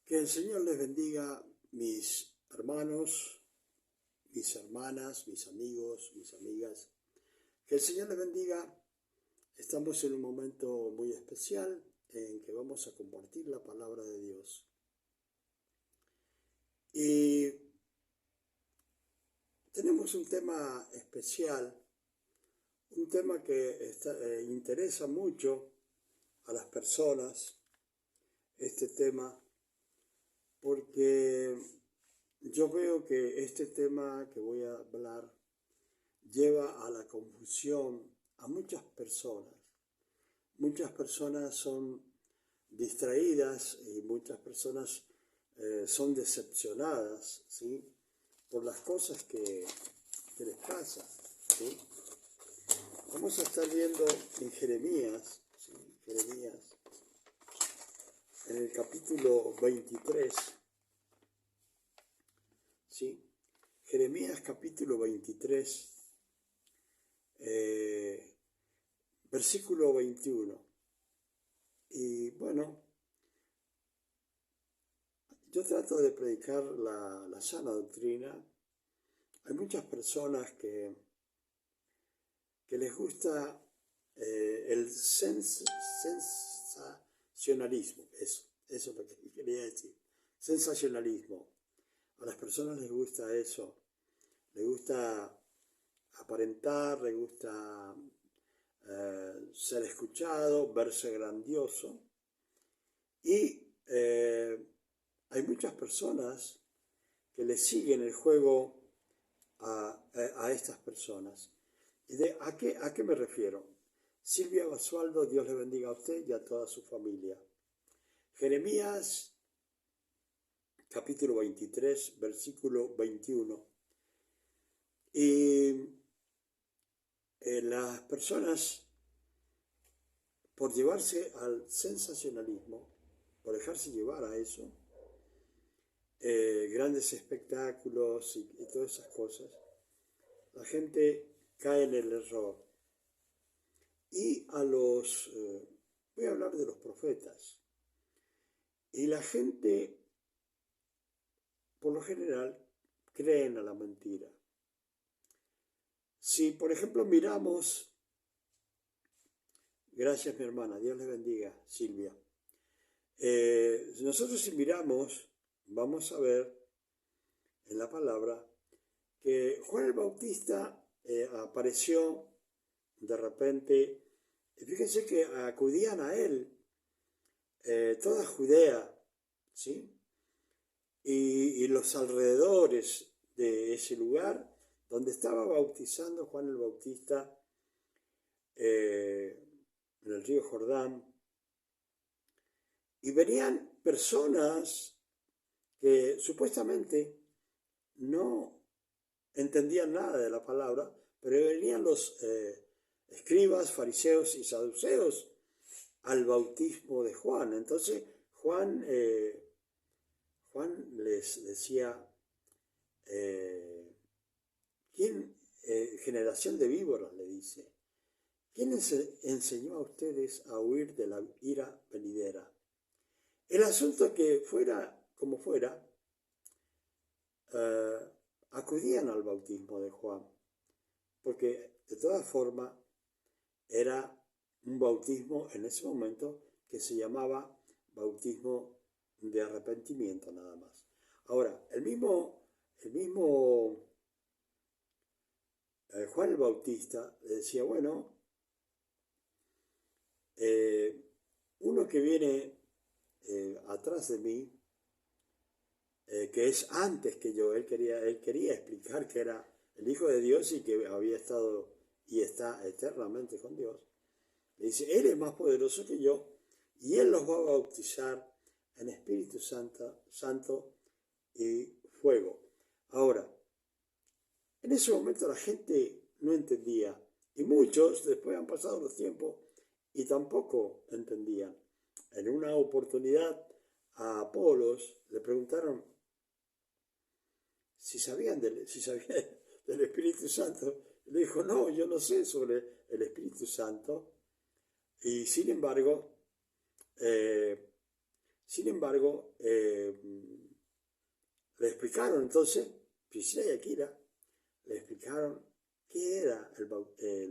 Que el Señor les bendiga, mis hermanos, mis hermanas, mis amigos, mis amigas. Que el Señor les bendiga. Estamos en un momento muy especial en que vamos a compartir la palabra de Dios. Y tenemos un tema especial, un tema que interesa mucho a las personas, este tema, porque yo veo que este tema que voy a hablar lleva a la confusión a muchas personas. Muchas personas son distraídas y muchas personas son decepcionadas, ¿sí?, por las cosas que les pasan, ¿sí? Vamos a estar viendo en Jeremías, ¿sí? Jeremías, en el capítulo 23, ¿sí? Jeremías capítulo 23, versículo 21. Y bueno, yo trato de predicar la sana doctrina. Hay muchas personas que les gusta el sensacionalismo, eso es lo que quería decir, sensacionalismo. A las personas les gusta eso, les gusta aparentar, les gusta ser escuchado, verse grandioso. Y hay muchas personas que le siguen el juego a estas personas. ¿Y a qué me refiero? Silvia Basualdo, Dios le bendiga a usted y a toda su familia. Jeremías capítulo 23, versículo 21. Y las personas, por llevarse al sensacionalismo, por dejarse llevar a eso, grandes espectáculos y todas esas cosas, la gente cae en el error. Y voy a hablar de los profetas. Y la gente, por lo general, creen a la mentira. Si, por ejemplo, miramos, gracias mi hermana, Dios le bendiga, Silvia. Nosotros si miramos, vamos a ver en la palabra que Juan el Bautista apareció de repente. Fíjense que acudían a él toda Judea, ¿sí?, y los alrededores de ese lugar donde estaba bautizando Juan el Bautista en el río Jordán. Y venían personas que supuestamente no entendían nada de la palabra, pero venían los escribas, fariseos y saduceos al bautismo de Juan. Entonces Juan les decía, generación de víboras, le dice, ¿quién les enseñó a ustedes a huir de la ira venidera? El asunto que fuera como fuera, acudían al bautismo de Juan, porque de todas formas era un bautismo en ese momento que se llamaba bautismo de arrepentimiento nada más. Ahora, el mismo Juan el Bautista le decía, bueno, uno que viene atrás de mí, que es antes que yo, él quería explicar que era el Hijo de Dios y que había estado y está eternamente con Dios. Le dice, él es más poderoso que yo y él los va a bautizar en Espíritu Santo y fuego. Ahora, en ese momento la gente no entendía y muchos después han pasado los tiempos y tampoco entendían. En una oportunidad a Apolos le preguntaron si sabía del Espíritu Santo. Le dijo, no, yo no sé sobre el Espíritu Santo. Y sin embargo, Sin embargo, le explicaron entonces, Priscila y Aquila, le explicaron qué era el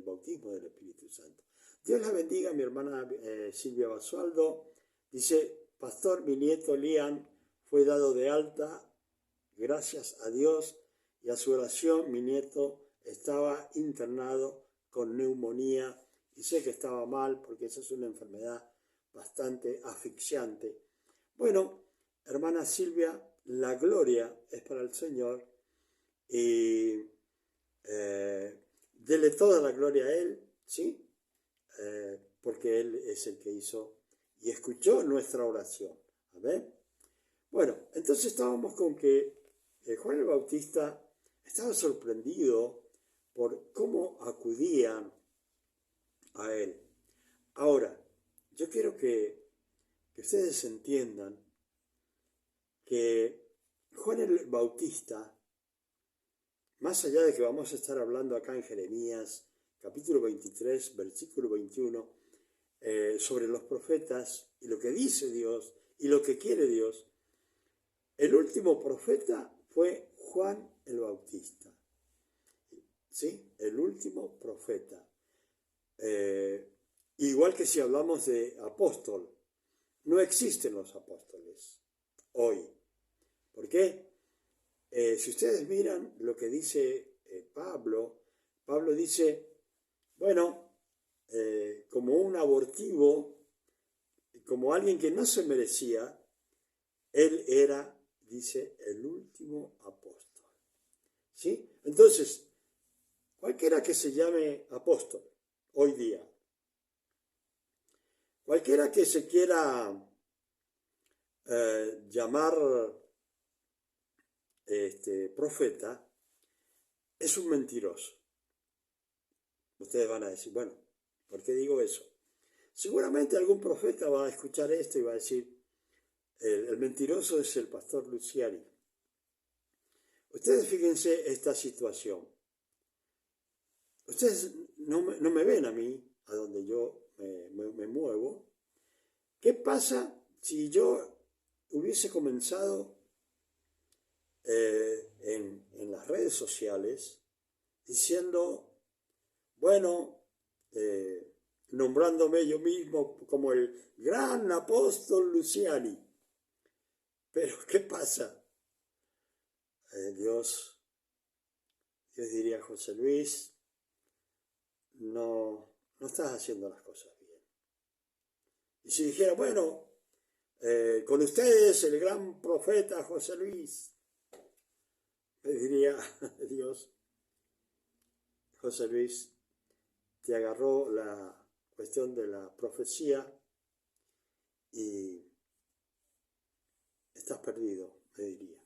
bautismo del Espíritu Santo. Dios la bendiga, mi hermana Silvia Basualdo. Dice, pastor, mi nieto Liam fue dado de alta, gracias a Dios y a su oración. Mi nieto estaba internado con neumonía y sé que estaba mal porque esa es una enfermedad bastante asfixiante. Bueno, hermana Silvia, la gloria es para el Señor y dele toda la gloria a Él, ¿sí? Porque Él es el que hizo y escuchó nuestra oración. ¿Amén? Bueno, entonces estábamos con que Juan el Bautista estaba sorprendido por cómo acudían a Él. Ahora, yo quiero que ustedes entiendan que Juan el Bautista, más allá de que vamos a estar hablando acá en Jeremías, capítulo 23, versículo 21, sobre los profetas y lo que dice Dios y lo que quiere Dios, el último profeta fue Juan el Bautista. ¿Sí? El último profeta. Igual que si hablamos de apóstol, no existen los apóstoles hoy. ¿Por qué? Si ustedes miran lo que dice Pablo dice, bueno, como un abortivo, como alguien que no se merecía, él era, dice, el último apóstol. ¿Sí? Entonces, cualquiera que se llame apóstol hoy día, cualquiera que se quiera llamar profeta, es un mentiroso. Ustedes van a decir, bueno, ¿por qué digo eso? Seguramente algún profeta va a escuchar esto y va a decir, el mentiroso es el pastor Luciani. Ustedes fíjense esta situación. Ustedes no me ven a mí, a donde yo me muevo. ¿Qué pasa si yo hubiese comenzado en las redes sociales diciendo, bueno, nombrándome yo mismo como el gran apóstol Luciani? Pero ¿qué pasa? Dios diría, José Luis, no estás haciendo las cosas bien. Y si dijera, bueno, con ustedes el gran profeta José Luis, me diría Dios, José Luis, te agarró la cuestión de la profecía y estás perdido, me diría.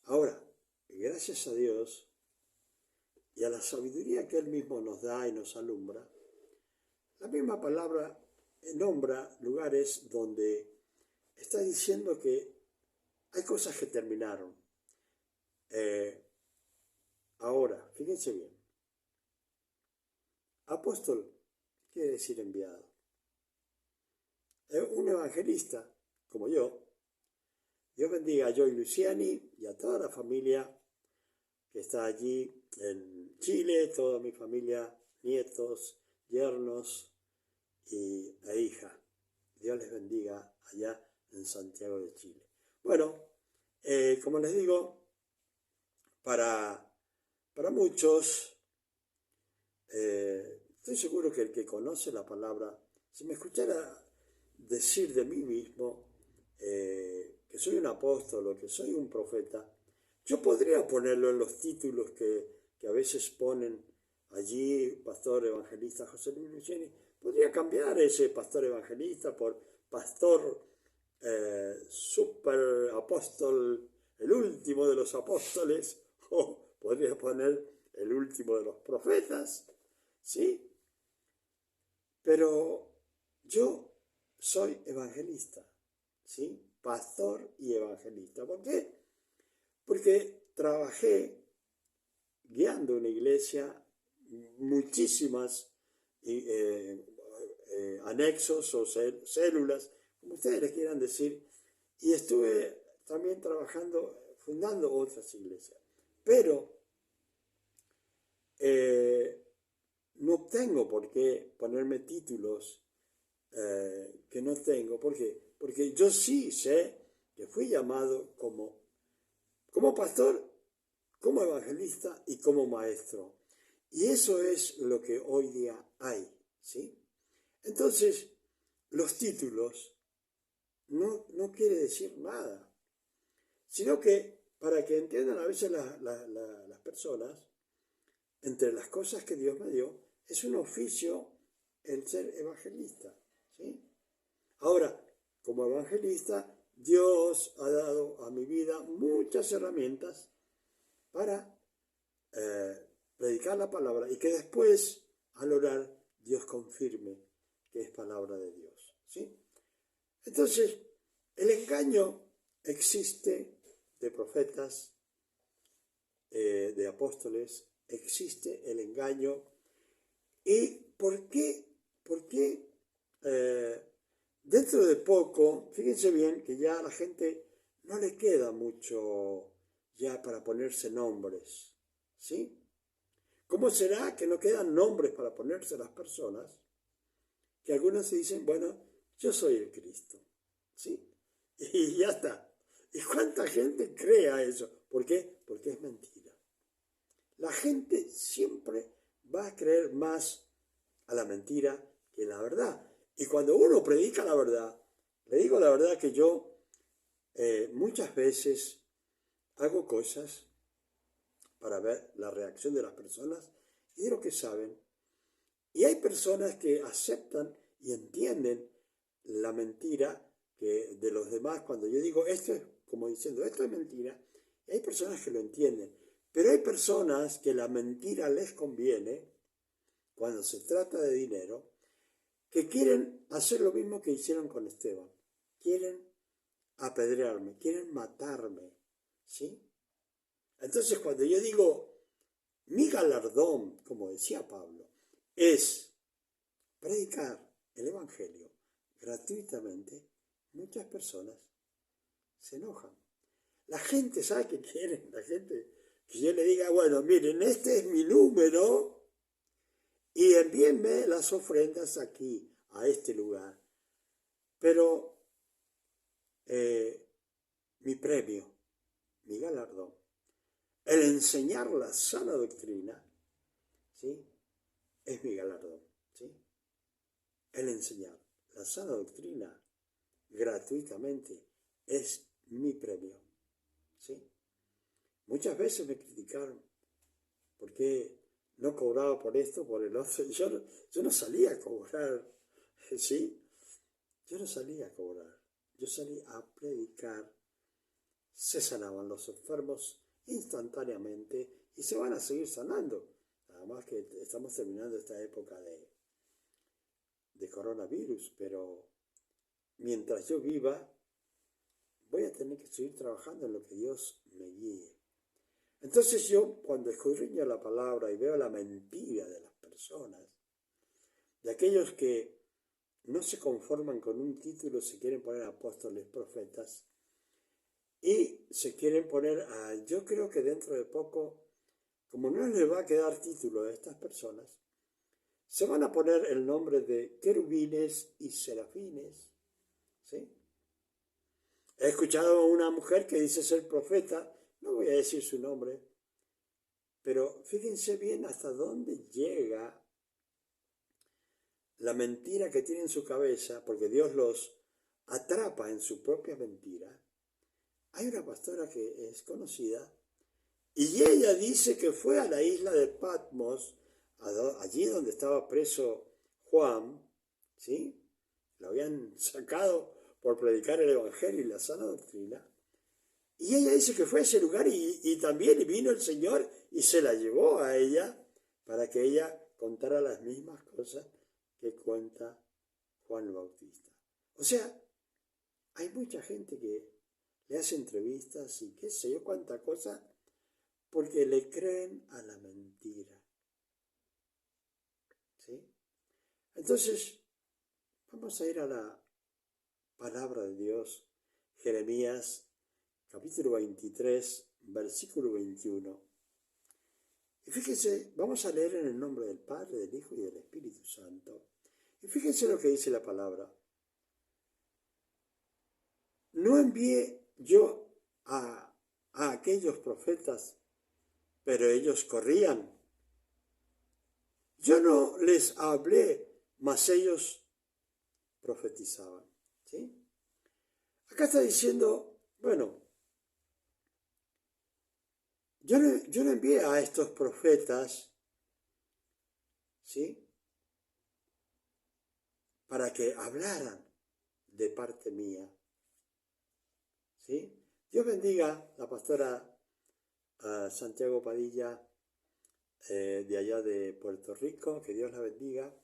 Ahora, gracias a Dios y a la sabiduría que Él mismo nos da y nos alumbra, la misma palabra nombra lugares donde está diciendo que hay cosas que terminaron. Ahora, fíjense bien. Apóstol quiere decir enviado. Un evangelista, como yo, Dios bendiga a Joy Luciani y a toda la familia que está allí en Chile, toda mi familia, nietos, yernos e hija. Dios les bendiga allá en Santiago de Chile. Bueno, como les digo, para muchos, estoy seguro que el que conoce la palabra, si me escuchara decir de mí mismo que soy un apóstol o que soy un profeta, yo podría ponerlo en los títulos que a veces ponen allí, pastor evangelista José Luis Luciani. Podría cambiar ese pastor evangelista por pastor super apóstol, el último de los apóstoles, o podría poner el último de los profetas, ¿sí? Pero yo soy evangelista, ¿sí? Pastor y evangelista. ¿Por qué? Porque trabajé guiando una iglesia, muchísimas anexos o células, como ustedes le quieran decir, y estuve también trabajando, fundando otras iglesias. Pero no tengo por qué ponerme títulos que no tengo. ¿Por qué? Porque yo sí sé que fui llamado como pastor, como evangelista y como maestro. Y eso es lo que hoy día hay, ¿sí? Entonces, los títulos no quiere decir nada, sino que para que entiendan a veces las personas, entre las cosas que Dios me dio, es un oficio el ser evangelista, ¿sí? Ahora, como evangelista, Dios ha dado a mi vida muchas herramientas para predicar la palabra y que después, al orar, Dios confirme que es palabra de Dios, ¿sí? Entonces, el engaño existe de profetas, de apóstoles, existe el engaño. ¿Y por qué? Porque dentro de poco, fíjense bien que ya a la gente no le queda mucho ya para ponerse nombres, ¿sí? ¿Cómo será que no quedan nombres para ponerse a las personas? Que algunos se dicen, bueno, yo soy el Cristo, ¿sí? Y ya está. ¿Y cuánta gente crea eso? ¿Por qué? Porque es mentira. La gente siempre va a creer más a la mentira que la verdad. Y cuando uno predica la verdad, le digo la verdad que yo muchas veces hago cosas para ver la reacción de las personas y de lo que saben. Y hay personas que aceptan y entienden la mentira que de los demás cuando yo digo esto es como diciendo esto es mentira. Y hay personas que lo entienden. Pero hay personas que la mentira les conviene cuando se trata de dinero, que quieren hacer lo mismo que hicieron con Esteban. Quieren apedrearme, quieren matarme, ¿sí? Entonces cuando yo digo, mi galardón, como decía Pablo, es predicar el Evangelio gratuitamente, muchas personas se enojan. La gente sabe que quiere, la gente que yo le diga, bueno, miren, este es mi número y envíenme las ofrendas aquí, a este lugar. Pero mi premio, mi galardón, el enseñar la sana doctrina, ¿sí? Es mi galardón, ¿sí? El enseñar la sana doctrina gratuitamente es mi premio, ¿sí? Muchas veces me criticaron porque no cobraba por esto, por el otro. Yo no salía a cobrar, ¿sí? Yo no salía a cobrar. Yo salí a predicar. Se sanaban los enfermos instantáneamente y se van a seguir sanando. Nada más que estamos terminando esta época de coronavirus, pero mientras yo viva, voy a tener que seguir trabajando en lo que Dios me guíe. Entonces yo, cuando escudriño la palabra y veo la mentira de las personas, de aquellos que no se conforman con un título, se quieren poner apóstoles, profetas, y se quieren poner yo creo que dentro de poco, como no les va a quedar título a estas personas, se van a poner el nombre de querubines y serafines, ¿sí? He escuchado a una mujer que dice ser profeta, no voy a decir su nombre, pero fíjense bien hasta dónde llega la mentira que tiene en su cabeza, porque Dios los atrapa en su propia mentira. Hay una pastora que es conocida y ella dice que fue a la isla de Patmos, allí donde estaba preso Juan, ¿sí? Lo habían sacado por predicar el Evangelio y la sana doctrina. Y ella dice que fue a ese lugar y también vino el Señor y se la llevó a ella para que ella contara las mismas cosas que cuenta Juan el Bautista. O sea, hay mucha gente que le hace entrevistas y qué sé yo cuánta cosa porque le creen a la mentira. ¿Sí? Entonces, vamos a ir a la palabra de Dios, Jeremías capítulo 23, versículo 21. Y fíjense, vamos a leer en el nombre del Padre, del Hijo y del Espíritu Santo. Y fíjense lo que dice la palabra. No envié yo a aquellos profetas, pero ellos corrían. Yo no les hablé, mas ellos profetizaban. ¿Sí? Acá está diciendo, bueno, yo no envié a estos profetas, ¿sí?, para que hablaran de parte mía. ¿Sí? Dios bendiga la pastora Santiago Padilla, de allá de Puerto Rico, que Dios la bendiga.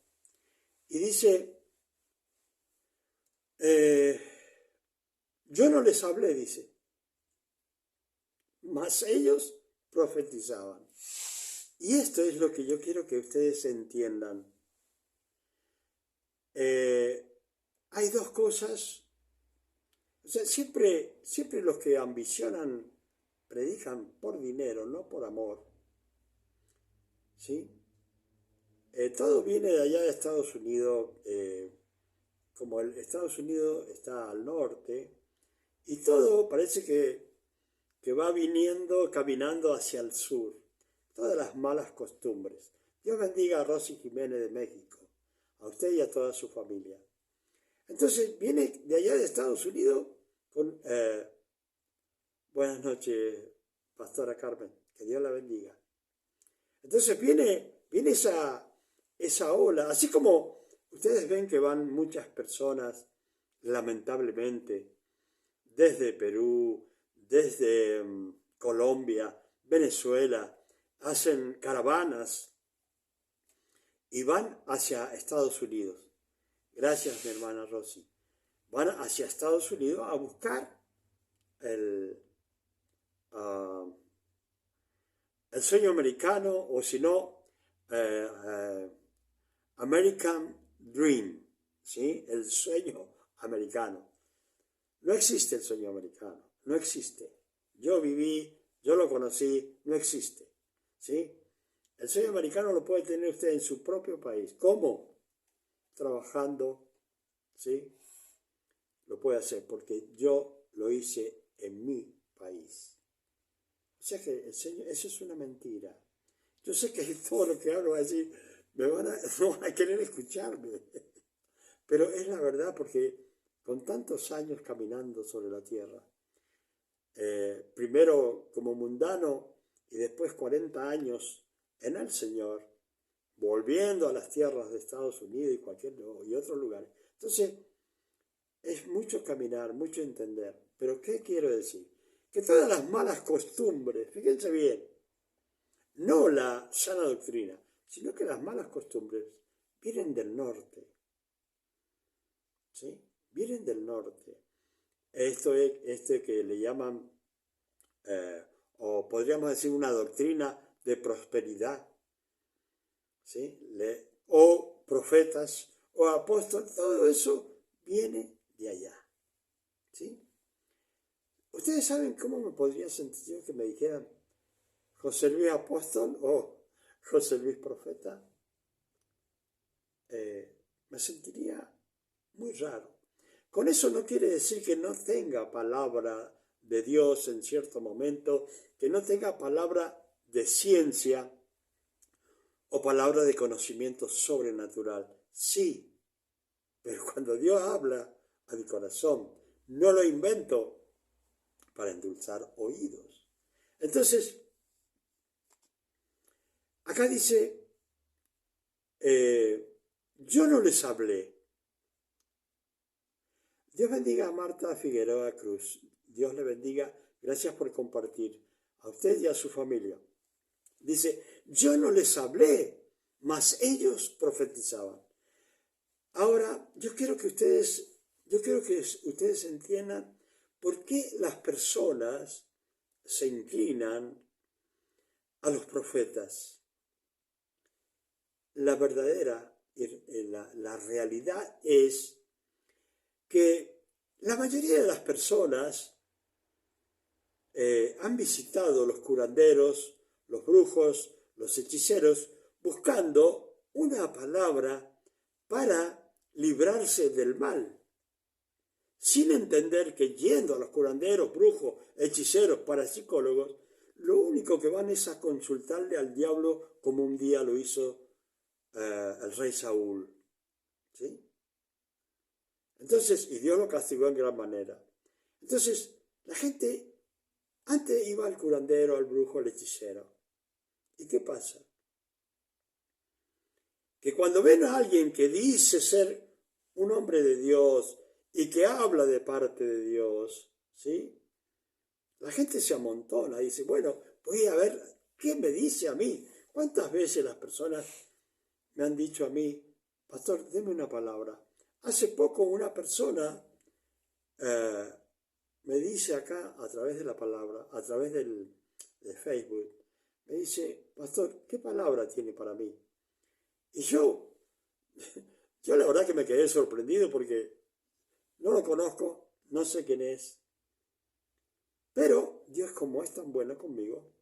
Y dice, yo no les hablé, dice, mas ellos profetizaban. Y esto es lo que yo quiero que ustedes entiendan. Hay dos cosas. O sea, siempre los que ambicionan predican por dinero, no por amor. ¿Sí? Todo viene de allá de Estados Unidos, como el Estados Unidos está al norte, y todo parece que va viniendo, caminando hacia el sur. Todas las malas costumbres. Dios bendiga a Rosy Jiménez de México, a usted y a toda su familia. Entonces viene de allá de Estados Unidos con... buenas noches, pastora Carmen, que Dios la bendiga. Entonces viene esa ola, así como ustedes ven que van muchas personas, lamentablemente, desde Perú, desde Colombia, Venezuela, hacen caravanas y van hacia Estados Unidos. Gracias, mi hermana Rosy. Van hacia Estados Unidos a buscar el sueño americano, o si no, American Dream, ¿sí? El sueño americano. No existe el sueño americano, no existe. Yo viví, yo lo conocí, no existe, ¿sí? El sueño americano lo puede tener usted en su propio país. ¿Cómo? Trabajando, ¿sí? Lo puede hacer, porque yo lo hice en mi país. O sea que eso es una mentira. Yo sé que todo lo que hablo así no van a querer escucharme, pero es la verdad, porque con tantos años caminando sobre la tierra, primero como mundano y después 40 años en el Señor, volviendo a las tierras de Estados Unidos y otros lugares. Entonces, es mucho caminar, mucho entender. Pero ¿qué quiero decir? Que todas las malas costumbres, fíjense bien, no la sana doctrina, sino que las malas costumbres vienen del norte. ¿Sí? Vienen del norte. Esto es que le llaman, o podríamos decir, una doctrina de prosperidad. ¿Sí? O profetas, o apóstoles, todo eso viene de allá. ¿Sí? ¿Ustedes saben cómo me podría sentir yo que me dijeran José Luis apóstol o José Luis profeta? Me sentiría muy raro. Con eso no quiere decir que no tenga palabra de Dios en cierto momento, que no tenga palabra de ciencia o palabra de conocimiento sobrenatural. Sí, pero cuando Dios habla a mi corazón, no lo invento para endulzar oídos. Entonces, acá dice, yo no les hablé. Dios bendiga a Marta Figueroa Cruz. Dios le bendiga. Gracias por compartir. A usted y a su familia. Dice, yo no les hablé, mas ellos profetizaban. Ahora, yo quiero que ustedes entiendan por qué las personas se inclinan a los profetas. La verdadera, la realidad es que La mayoría de las personas han visitado los curanderos, los brujos, los hechiceros, buscando una palabra para librarse del mal, sin entender que yendo a los curanderos, brujos, hechiceros, parapsicólogos, lo único que van es a consultarle al diablo como un día lo hizo el rey Saúl. ¿Sí? Entonces, y Dios lo castigó en gran manera. Entonces, la gente antes iba al curandero, al brujo, al hechicero. ¿Y qué pasa? Que cuando ven a alguien que dice ser un hombre de Dios y que habla de parte de Dios, ¿sí? La gente se amontona y dice, bueno, voy a ver qué me dice a mí. ¿Cuántas veces las personas me han dicho a mí, pastor, deme una palabra? Hace poco una persona me dice acá, a través de la palabra, a través de Facebook, me dice, pastor, ¿qué palabra tiene para mí? Y yo la verdad que me quedé sorprendido porque no lo conozco, no sé quién es, pero Dios como es tan bueno conmigo,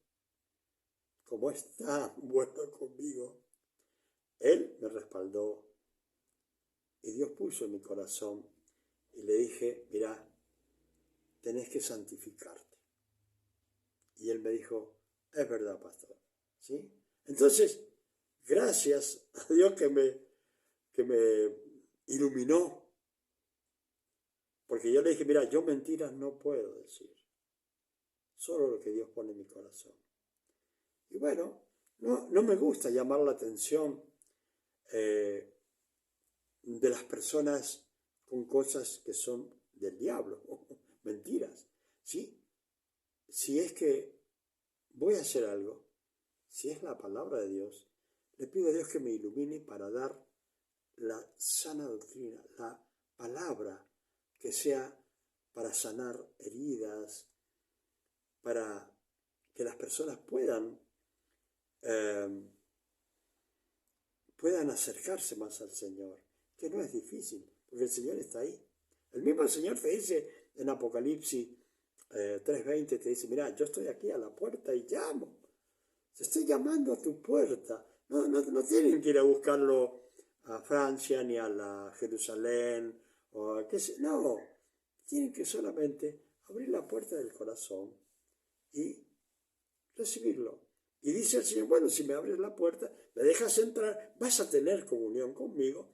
como es tan bueno conmigo, Él me respaldó y Dios puso en mi corazón y le dije, mira, tenés que santificarte. Y Él me dijo, es verdad, pastor, ¿sí? Entonces, gracias a Dios que me iluminó, porque yo le dije, mira, yo mentiras no puedo decir, solo lo que Dios pone en mi corazón. Y bueno, no me gusta llamar la atención de las personas con cosas que son del diablo, mentiras, ¿sí? Si es que voy a hacer algo, si es la palabra de Dios, le pido a Dios que me ilumine para dar la sana doctrina, la palabra que sea para sanar heridas, para que las personas puedan acercarse más al Señor, que no es difícil, porque el Señor está ahí. El mismo Señor te dice en Apocalipsis 3:20, te dice, mira, yo estoy aquí a la puerta y llamo. Te estoy llamando a tu puerta. No tienen que ir a buscarlo a Francia ni a la Jerusalén o a qué sé. No, tienen que solamente abrir la puerta del corazón y recibirlo. Y dice el Señor, bueno, si me abres la puerta, me dejas entrar, vas a tener comunión conmigo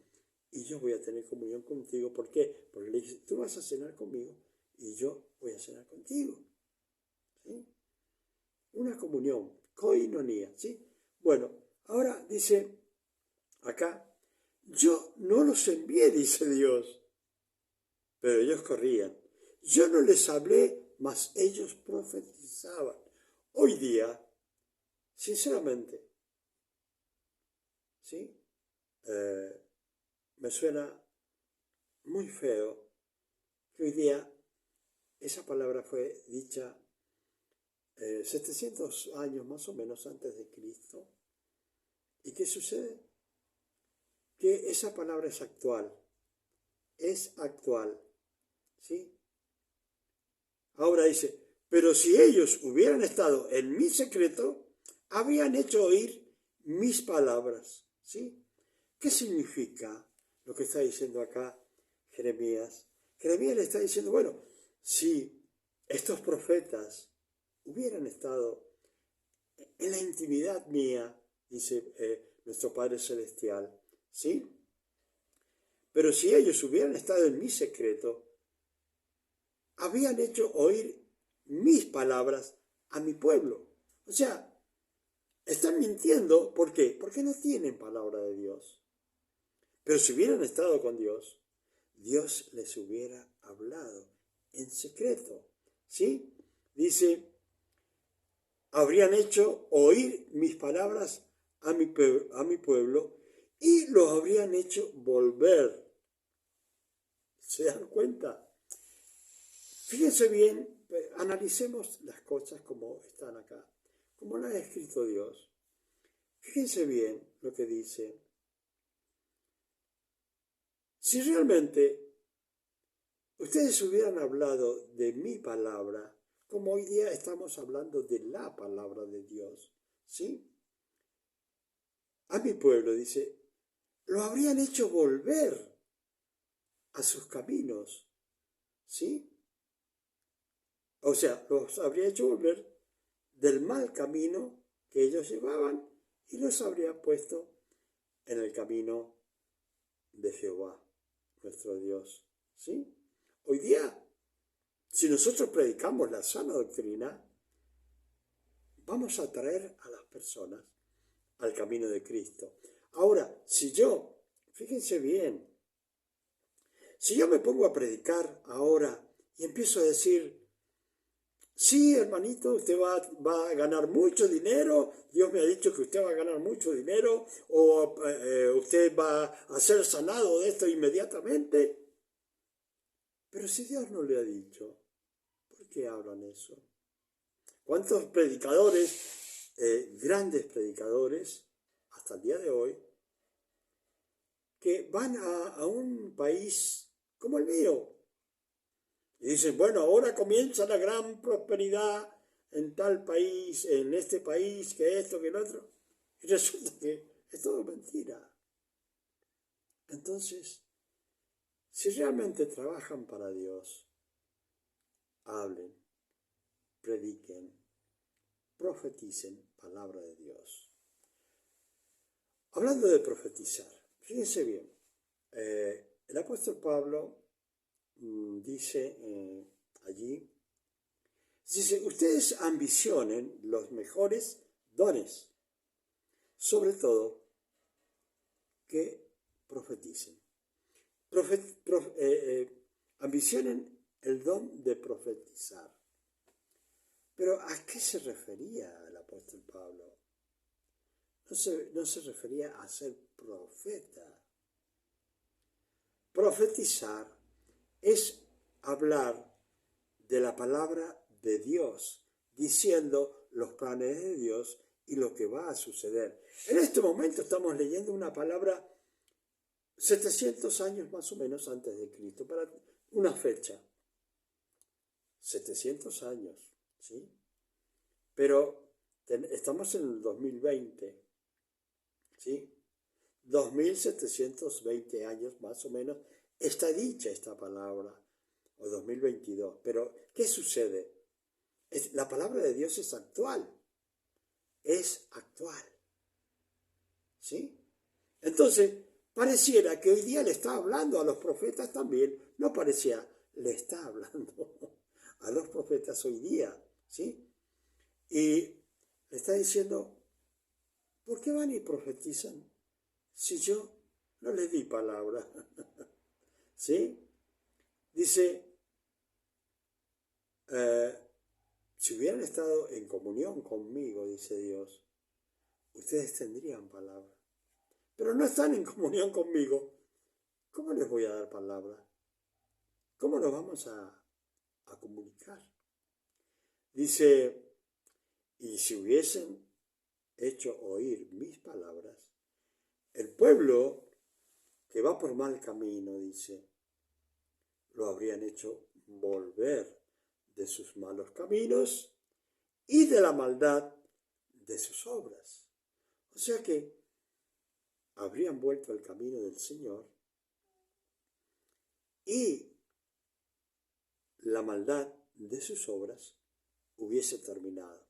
y yo voy a tener comunión contigo. ¿Por qué? Porque le dice, tú vas a cenar conmigo y yo voy a cenar contigo. ¿Sí? Una comunión, koinonía, ¿sí? Bueno, ahora dice acá, yo no los envié, dice Dios, pero ellos corrían. Yo no les hablé, mas ellos profetizaban. Hoy día, sinceramente, ¿sí? Me suena muy feo que hoy día esa palabra fue dicha 700 años más o menos antes de Cristo. ¿Y qué sucede? Que esa palabra es actual, ¿sí? Ahora dice, pero si ellos hubieran estado en mi secreto, habrían hecho oír mis palabras, ¿sí? ¿Qué significa lo que está diciendo acá Jeremías? Jeremías le está diciendo, bueno, si estos profetas hubieran estado en la intimidad mía, dice nuestro Padre Celestial, ¿sí? Pero si ellos hubieran estado en mi secreto, habían hecho oír mis palabras a mi pueblo. O sea, están mintiendo, ¿por qué? Porque no tienen palabra de Dios. Pero si hubieran estado con Dios, Dios les hubiera hablado en secreto, ¿sí? Dice, habrían hecho oír mis palabras a mi pueblo y los habrían hecho volver. ¿Se dan cuenta? Fíjense bien, analicemos las cosas como están acá, como lo ha escrito Dios. Fíjense bien lo que dice. Si realmente ustedes hubieran hablado de mi palabra, como hoy día estamos hablando de la palabra de Dios, ¿sí? A mi pueblo, dice, lo habrían hecho volver a sus caminos, ¿sí? O sea, los habría hecho volver del mal camino que ellos llevaban y los habría puesto en el camino de Jehová, nuestro Dios, ¿sí? Hoy día, si nosotros predicamos la sana doctrina, vamos a traer a las personas al camino de Cristo. Ahora, fíjense bien, si yo me pongo a predicar ahora y empiezo a decir, sí, hermanito, usted va a ganar mucho dinero, Dios me ha dicho que usted va a ganar mucho dinero, o usted va a ser sanado de esto inmediatamente. Pero si Dios no le ha dicho, ¿por qué hablan eso? ¿Cuántos predicadores, grandes predicadores, hasta el día de hoy, que van a un país como el mío y dicen, bueno, ahora comienza la gran prosperidad en tal país, en este país, que esto, que el otro, y resulta que es todo mentira? Entonces, si realmente trabajan para Dios, hablen, prediquen, profeticen palabra de Dios. Hablando de profetizar, fíjense bien, el apóstol Pablo dice allí, dice, ustedes ambicionen los mejores dones, sobre todo que profeticen. Ambicionen el don de profetizar. Pero ¿a qué se refería el apóstol Pablo? No se refería a ser profeta. Profetizar es hablar de la palabra de Dios, diciendo los planes de Dios y lo que va a suceder. En este momento estamos leyendo una palabra 700 años más o menos antes de Cristo, para una fecha. 700 años, ¿sí? Pero estamos en el 2020, ¿sí? 2720 años más o menos está dicha esta palabra, o 2022. Pero, ¿qué sucede? La palabra de Dios es actual, ¿sí? Entonces, pareciera que hoy día le está hablando a los profetas también, no parecía, le está hablando a los profetas hoy día, ¿sí? Y le está diciendo, ¿por qué van y profetizan si yo no les di palabra? ¿Sí? Dice, si hubieran estado en comunión conmigo, dice Dios, ustedes tendrían palabra. Pero no están en comunión conmigo. ¿Cómo les voy a dar palabra? ¿Cómo nos vamos a comunicar? Dice, y si hubiesen hecho oír mis palabras, el pueblo que va por mal camino, dice, lo habrían hecho volver de sus malos caminos y de la maldad de sus obras. O sea que habrían vuelto al camino del Señor y la maldad de sus obras hubiese terminado.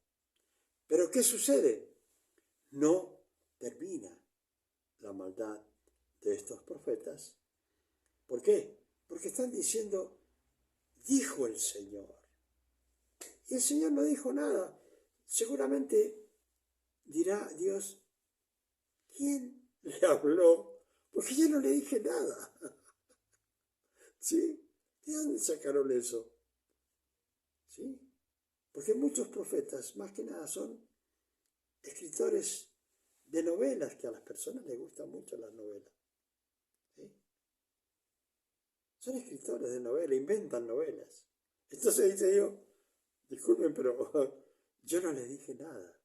Pero ¿qué sucede? No termina la maldad de estos profetas. ¿Por qué? Porque están diciendo, dijo el Señor. Y el Señor no dijo nada. Seguramente dirá Dios, ¿quién le habló? Porque yo no le dije nada. ¿Sí? ¿De dónde sacaron eso? ¿Sí? Porque muchos profetas, más que nada, son escritores de novelas, que a las personas les gustan mucho las novelas. ¿Sí? Son escritores de novelas, inventan novelas. Entonces dice Dios, disculpen, pero yo no les dije nada.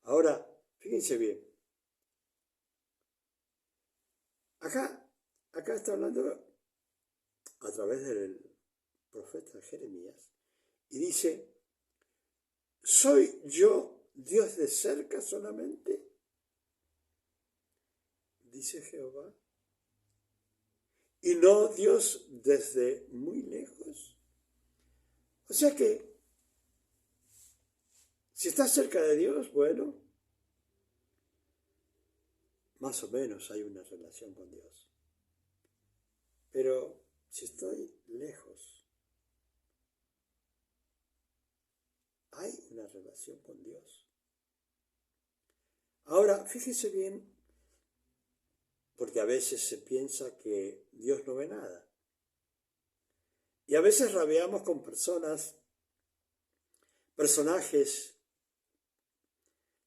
Ahora, fíjense bien. Acá está hablando a través profeta Jeremías, y dice, ¿soy yo Dios de cerca solamente? Dice Jehová, y no Dios desde muy lejos. O sea que, si estás cerca de Dios, bueno, más o menos hay una relación con Dios. Pero si estoy lejos, hay una relación con Dios. Ahora, fíjese bien, porque a veces se piensa que Dios no ve nada. Y a veces rabiamos con personajes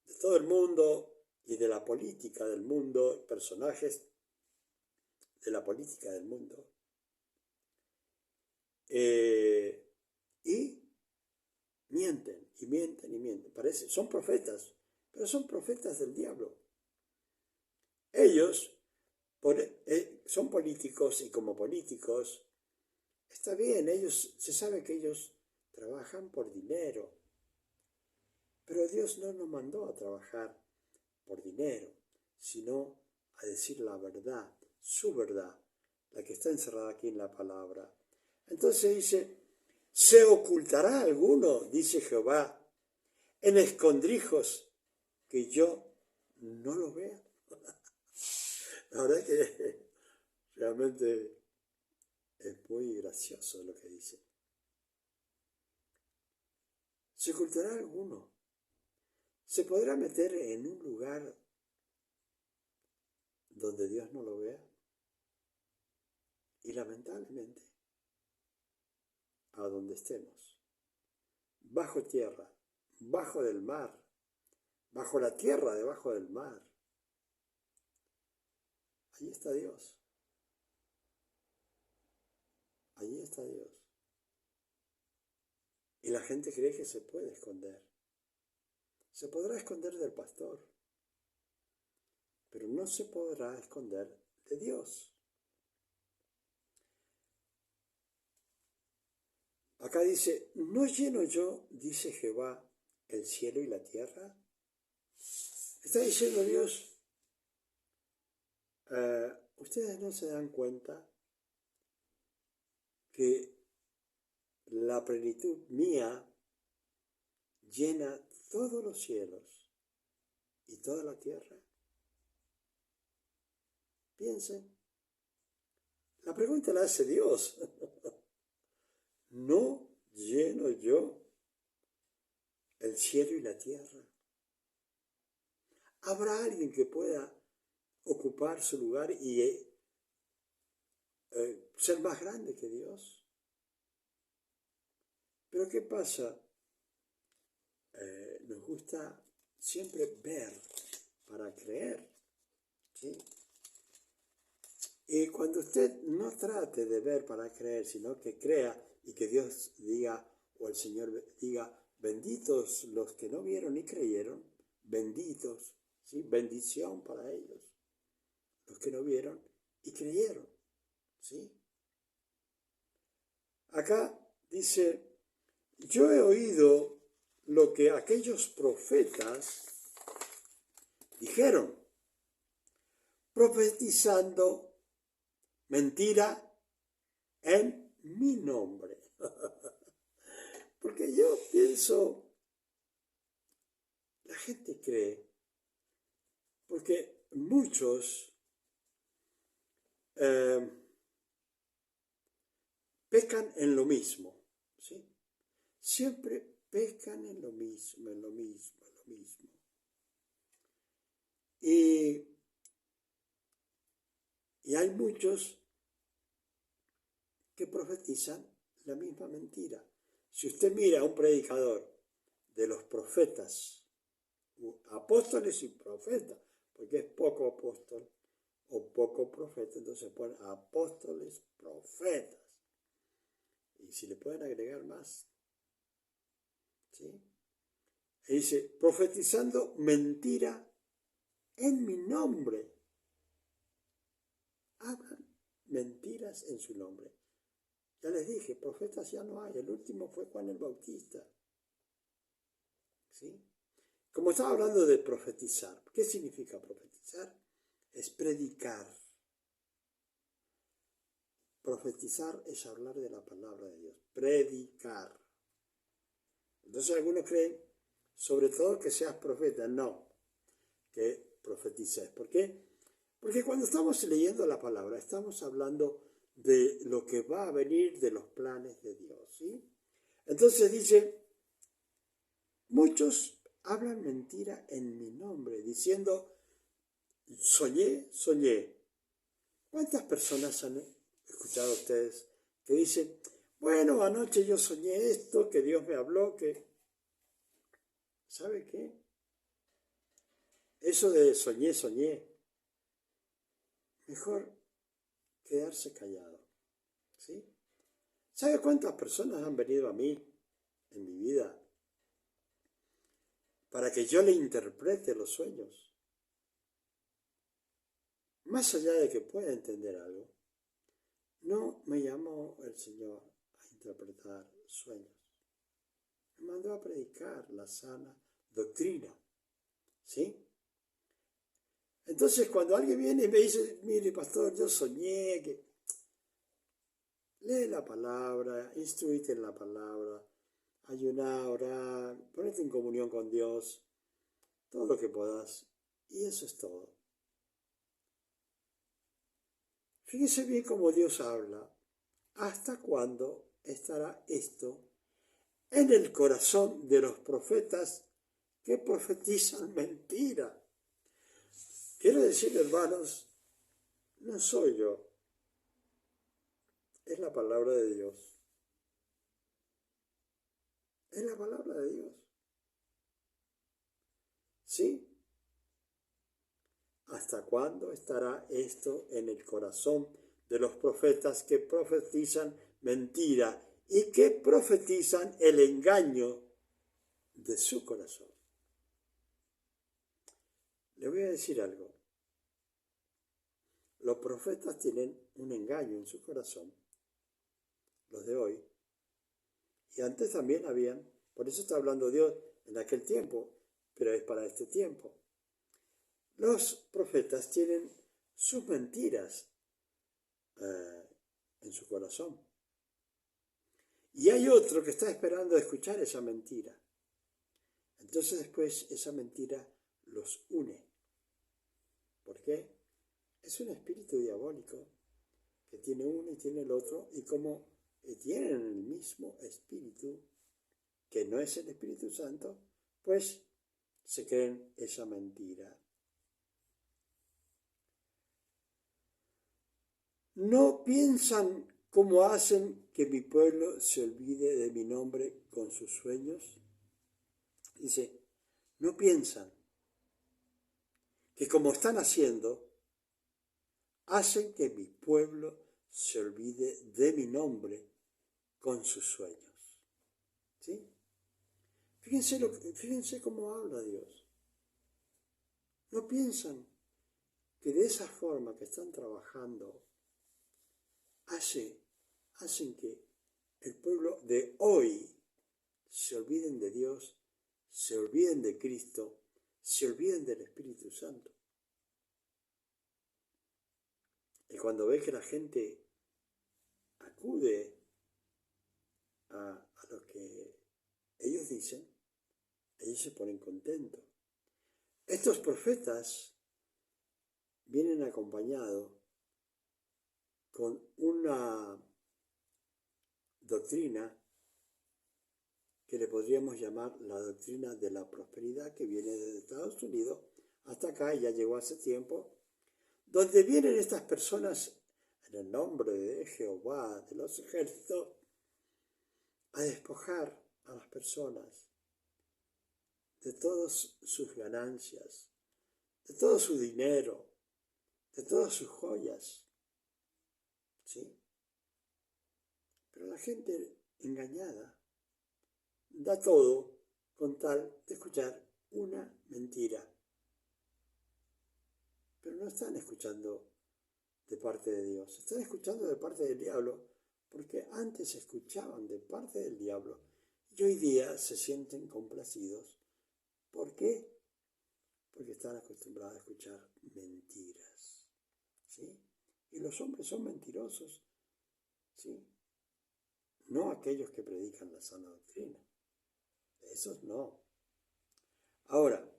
de todo el mundo y de la política del mundo, personajes de la política del mundo. Y mienten, y mienten, y mienten. Son profetas, pero son profetas del diablo. Ellos son políticos y como políticos, está bien, se sabe que ellos trabajan por dinero. Pero Dios no nos mandó a trabajar por dinero, sino a decir la verdad, su verdad, la que está encerrada aquí en la palabra. Entonces dice, ¿se ocultará alguno, dice Jehová, en escondrijos que yo no lo vea? La verdad que realmente es muy gracioso lo que dice. ¿Se ocultará alguno? ¿Se podrá meter en un lugar donde Dios no lo vea? Y lamentablemente, a donde estemos, bajo tierra, bajo del mar, bajo la tierra, debajo del mar, allí está Dios. Allí está Dios. Y la gente cree que se puede esconder. Se podrá esconder del pastor, pero no se podrá esconder de Dios. Acá dice, ¿no lleno yo, dice Jehová, el cielo y la tierra? Está diciendo Dios, ustedes no se dan cuenta que la plenitud mía llena todos los cielos y toda la tierra. Piensen, la pregunta la hace Dios. ¿No lleno yo el cielo y la tierra? ¿Habrá alguien que pueda ocupar su lugar y ser más grande que Dios? Pero ¿qué pasa? Nos gusta siempre ver para creer, ¿sí? Y cuando usted no trate de ver para creer, sino que crea y que Dios diga, o el Señor diga, benditos los que no vieron y creyeron, benditos, ¿sí? Bendición para ellos, los que no vieron y creyeron, ¿sí? Acá dice, yo he oído lo que aquellos profetas dijeron, profetizando mentira en mi nombre. Porque yo pienso, la gente cree, porque muchos pecan en lo mismo, ¿sí? Siempre pecan en lo mismo, en lo mismo, en lo mismo. Y hay muchos que profetizan la misma mentira. Si usted mira a un predicador de los profetas, apóstoles y profetas, porque es poco apóstol o poco profeta, entonces ponen apóstoles, profetas. Y si le pueden agregar más, ¿sí? Y dice, profetizando mentira en mi nombre. Hablan mentiras en su nombre. Ya les dije, profetas ya no hay. El último fue Juan el Bautista. ¿Sí? Como estaba hablando de profetizar, ¿qué significa profetizar? Es predicar. Profetizar es hablar de la palabra de Dios. Predicar. Entonces algunos creen, sobre todo, que seas profeta. No, que profetices. ¿Por qué? Porque cuando estamos leyendo la palabra, estamos hablando de lo que va a venir, de los planes de Dios. ¿Sí? Entonces dice, muchos hablan mentira en mi nombre, diciendo, soñé, soñé. ¿Cuántas personas han escuchado ustedes que dicen, bueno, anoche yo soñé esto, que Dios me habló, que... ¿Sabe qué? Eso de soñé, soñé, mejor quedarse callado. ¿Sí? ¿Sabe cuántas personas han venido a mí en mi vida para que yo le interprete los sueños? Más allá de que pueda entender algo, no me llamó el Señor a interpretar sueños. Me mandó a predicar la sana doctrina. ¿Sí? Entonces cuando alguien viene y me dice, mire pastor, yo soñé que... Lee la palabra, instruite en la palabra, ayuná, orá, ponete en comunión con Dios, todo lo que puedas, y eso es todo. Fíjese bien cómo Dios habla. ¿Hasta cuándo estará esto en el corazón de los profetas que profetizan mentira? Quiero decir, hermanos, no soy yo, es la palabra de Dios. Es la palabra de Dios. ¿Sí? ¿Hasta cuándo estará esto en el corazón de los profetas que profetizan mentira y que profetizan el engaño de su corazón? Le voy a decir algo. Los profetas tienen un engaño en su corazón, los de hoy, y antes también habían, por eso está hablando Dios en aquel tiempo, pero es para este tiempo. Los profetas tienen sus mentiras en su corazón. Y hay otro que está esperando escuchar esa mentira. Entonces después esa mentira los une. ¿Por qué? Es un espíritu diabólico que tiene uno y tiene el otro, y como tienen el mismo espíritu, que no es el Espíritu Santo, pues se creen esa mentira. No piensan como hacen que mi pueblo se olvide de mi nombre con sus sueños. Dice, no piensan que como están haciendo, hacen que mi pueblo se olvide de mi nombre con sus sueños. ¿Sí? Fíjense cómo habla Dios. No piensan que de esa forma que están trabajando, hacen que el pueblo de hoy se olviden de Dios, se olviden de Cristo, se olviden del Espíritu Santo. Y cuando ve que la gente acude a lo que ellos dicen, ellos se ponen contentos. Estos profetas vienen acompañados con una doctrina que le podríamos llamar la doctrina de la prosperidad, que viene desde Estados Unidos hasta acá, y ya llegó hace tiempo, donde vienen estas personas en el nombre de Jehová, de los ejércitos, a despojar a las personas de todas sus ganancias, de todo su dinero, de todas sus joyas. ¿Sí? Pero la gente engañada da todo con tal de escuchar una mentira. Pero no están escuchando de parte de Dios, están escuchando de parte del diablo, porque antes escuchaban de parte del diablo y hoy día se sienten complacidos. ¿Por qué? Porque están acostumbrados a escuchar mentiras, ¿sí? Y los hombres son mentirosos, ¿sí? No aquellos que predican la sana doctrina. Esos no. Ahora,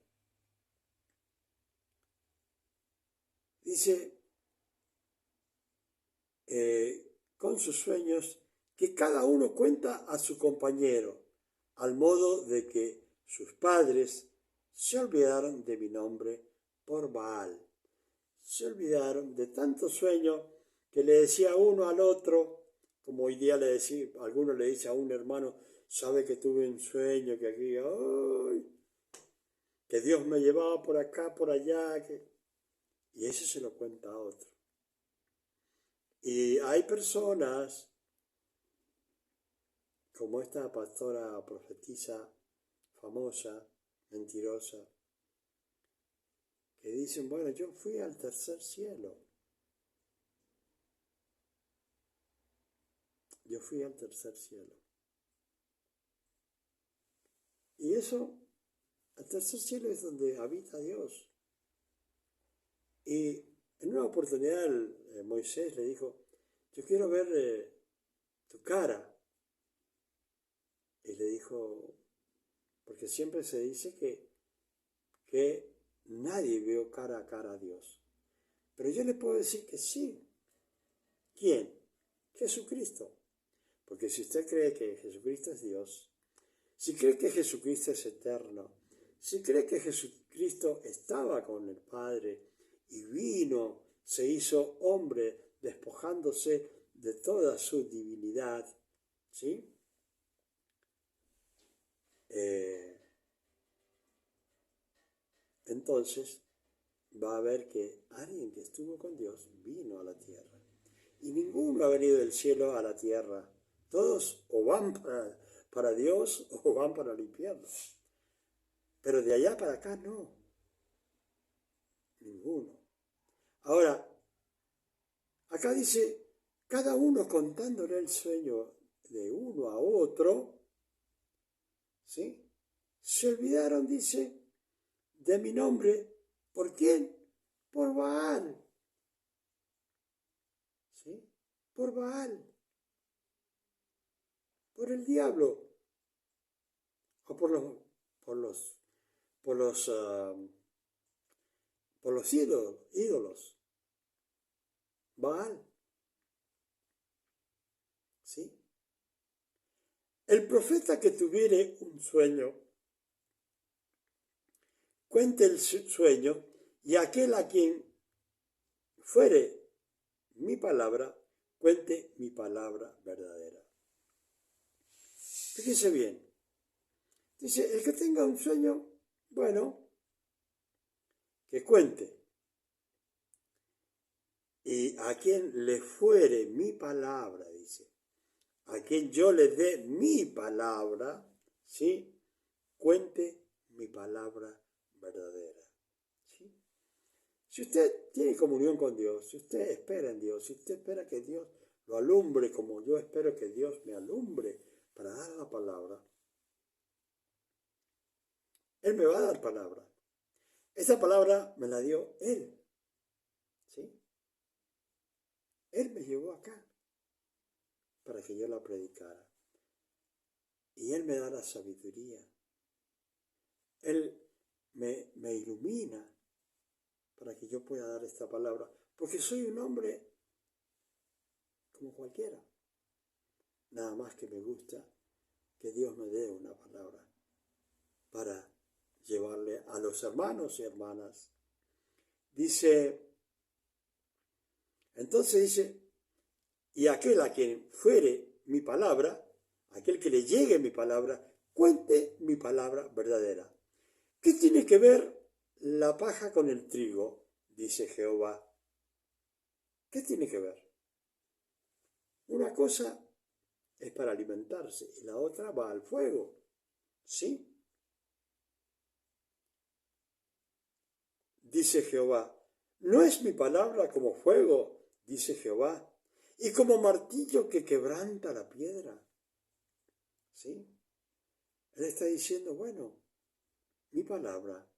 dice, con sus sueños, que cada uno cuenta a su compañero, al modo de que sus padres se olvidaron de mi nombre por Baal. Se olvidaron de tanto sueño que le decía uno al otro, como hoy día alguno le dice a un hermano, sabe que tuve un sueño, que aquí, ¡ay! Que Dios me llevaba por acá, por allá, y eso se lo cuenta a otro. Y hay personas, como esta pastora profetisa famosa, mentirosa, que dicen, bueno, yo fui al tercer cielo. Yo fui al tercer cielo. Y eso, el tercer cielo es donde habita Dios. Y en una oportunidad Moisés le dijo, yo quiero ver tu cara. Y le dijo, porque siempre se dice que nadie vio cara a cara a Dios. Pero yo le puedo decir que sí. ¿Quién? Jesucristo. Porque si usted cree que Jesucristo es Dios, si cree que Jesucristo es eterno, si cree que Jesucristo estaba con el Padre y vino, se hizo hombre, despojándose de toda su divinidad, ¿sí? Entonces va a ver que alguien que estuvo con Dios vino a la tierra. Y ninguno ha venido del cielo a la tierra. Todos o van para Dios o van para el infierno. Pero de allá para acá no. Ninguno. Ahora, acá dice, cada uno contándole el sueño de uno a otro, ¿sí? Se olvidaron, dice, de mi nombre. ¿Por quién? Por Baal. ¿Sí? Por Baal. Por el diablo. O por los ídolos. Baal. ¿Sí? El profeta que tuviere un sueño, cuente el sueño, y aquel a quien fuere mi palabra, cuente mi palabra verdadera. Fíjese bien. Dice, el que tenga un sueño, bueno, que cuente. Y a quien le fuere mi palabra, dice, a quien yo le dé mi palabra, ¿sí? Cuente mi palabra verdadera. ¿Sí? Si usted tiene comunión con Dios, si usted espera en Dios, si usted espera que Dios lo alumbre como yo espero que Dios me alumbre para dar la palabra, Él me va a dar palabra. Esa palabra me la dio Él. ¿Sí? Él me llevó acá para que yo la predicara. Y Él me da la sabiduría. Él me ilumina para que yo pueda dar esta palabra. Porque soy un hombre como cualquiera. Nada más que me gusta que Dios me dé una palabra para llevarle a los hermanos y hermanas. Entonces dice, y aquel a quien fuere mi palabra, aquel que le llegue mi palabra, cuente mi palabra verdadera. ¿Qué tiene que ver la paja con el trigo? Dice Jehová. ¿Qué tiene que ver? Una cosa es para alimentarse y la otra va al fuego. ¿Sí? Dice Jehová, ¿no es mi palabra como fuego? Dice Jehová, y como martillo que quebranta la piedra. ¿Sí? Él está diciendo, bueno, mi palabra,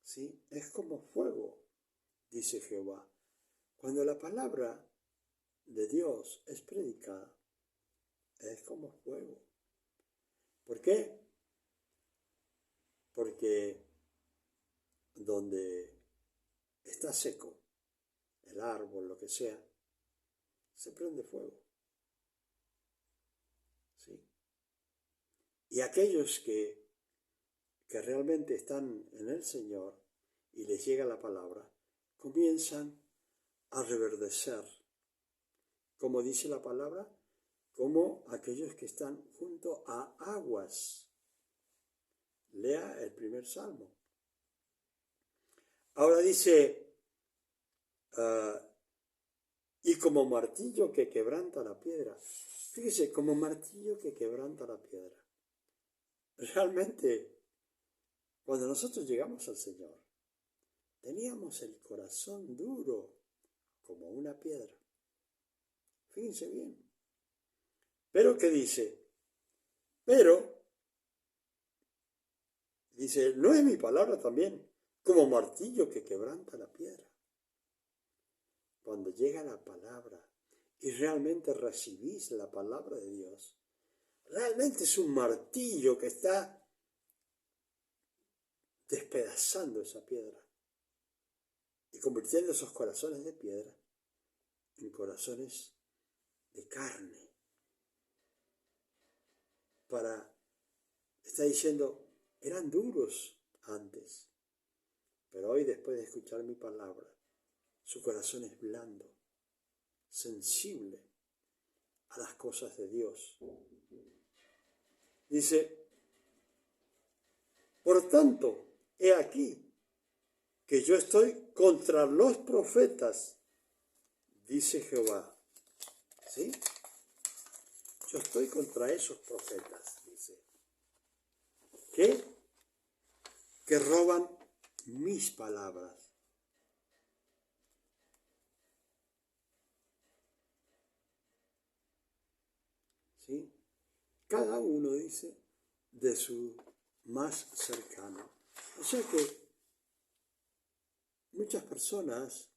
¿sí? Es como fuego, dice Jehová. Cuando la palabra de Dios es predicada, es como fuego. ¿Por qué? Porque donde está seco, el árbol, lo que sea, se prende fuego. ¿Sí? Y aquellos que realmente están en el Señor y les llega la palabra, comienzan a reverdecer, como dice la palabra, como aquellos que están junto a aguas. Lea el primer salmo. Ahora dice, y como martillo que quebranta la piedra. Fíjese, como martillo que quebranta la piedra. Realmente, cuando nosotros llegamos al Señor, teníamos el corazón duro como una piedra. Fíjense bien. Pero, ¿qué dice? Pero, dice, ¿no es mi palabra también como martillo que quebranta la piedra? Cuando llega la palabra y realmente recibís la palabra de Dios, realmente es un martillo que está despedazando esa piedra y convirtiendo esos corazones de piedra en corazones de carne. Está diciendo, eran duros antes, pero hoy después de escuchar mi palabra, su corazón es blando, sensible a las cosas de Dios. Dice, por tanto, he aquí que yo estoy contra los profetas, dice Jehová. ¿Sí? Yo estoy contra esos profetas, dice, que roban mis palabras. ¿Sí? Cada uno dice de su más cercano. O sea que muchas personas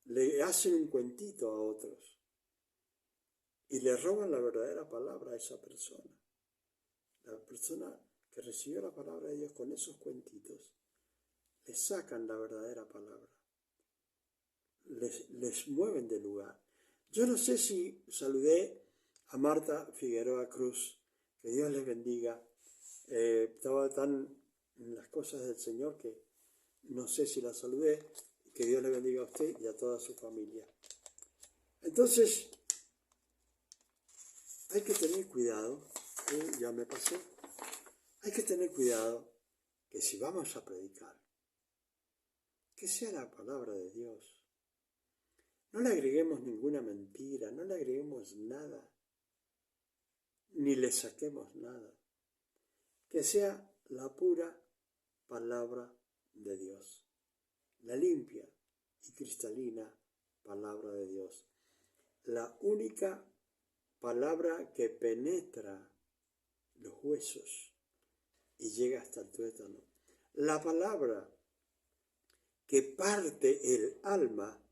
le hacen un cuentito a otros y le roban la verdadera palabra a esa persona. La persona que recibió la palabra de Dios con esos cuentitos, le sacan la verdadera palabra. Les mueven de lugar. Yo no sé si saludé a Marta Figueroa Cruz, que Dios les bendiga. Estaba tan en las cosas del Señor que no sé si la saludé. Que Dios le bendiga a usted y a toda su familia. Entonces, hay que tener cuidado, ya me pasé, hay que tener cuidado que si vamos a predicar, que sea la palabra de Dios. No le agreguemos ninguna mentira, no le agreguemos nada, ni le saquemos nada. Que sea la pura palabra de Dios, la limpia y cristalina palabra de Dios. La única palabra que penetra los huesos y llega hasta el tuétano. La palabra que parte el alma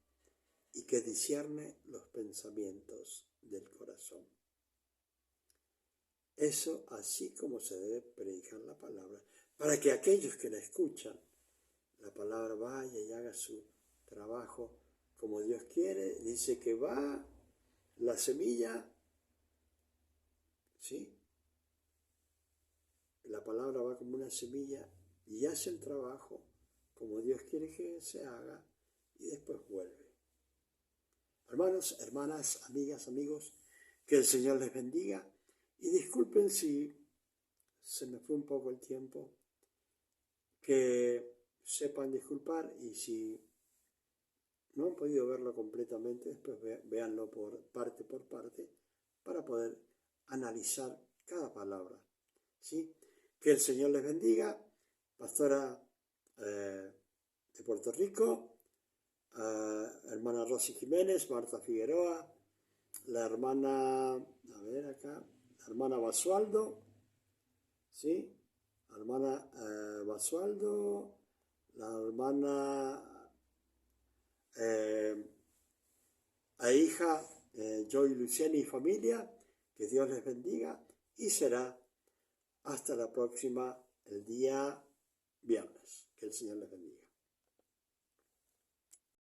y que discierne los pensamientos del corazón. Eso así como se debe predicar la palabra, para que aquellos que la escuchan, la palabra vaya y haga su trabajo como Dios quiere. Dice que va la semilla, ¿sí? La palabra va como una semilla y hace el trabajo como Dios quiere que se haga y después vuelve. Hermanos, hermanas, amigas, amigos, que el Señor les bendiga y disculpen si se me fue un poco el tiempo, que sepan disculpar y si no han podido verlo completamente, después véanlo por parte para poder analizar cada palabra. ¿Sí? Que el Señor les bendiga pastora de Puerto Rico, hermana Rosy Jiménez, Marta Figueroa, la hermana, a ver acá, la hermana Basualdo, ¿sí? La hermana Basualdo, la hermana e hija Joy Luciani y familia, que Dios les bendiga y será hasta la próxima, el día viernes. Que el Señor les bendiga.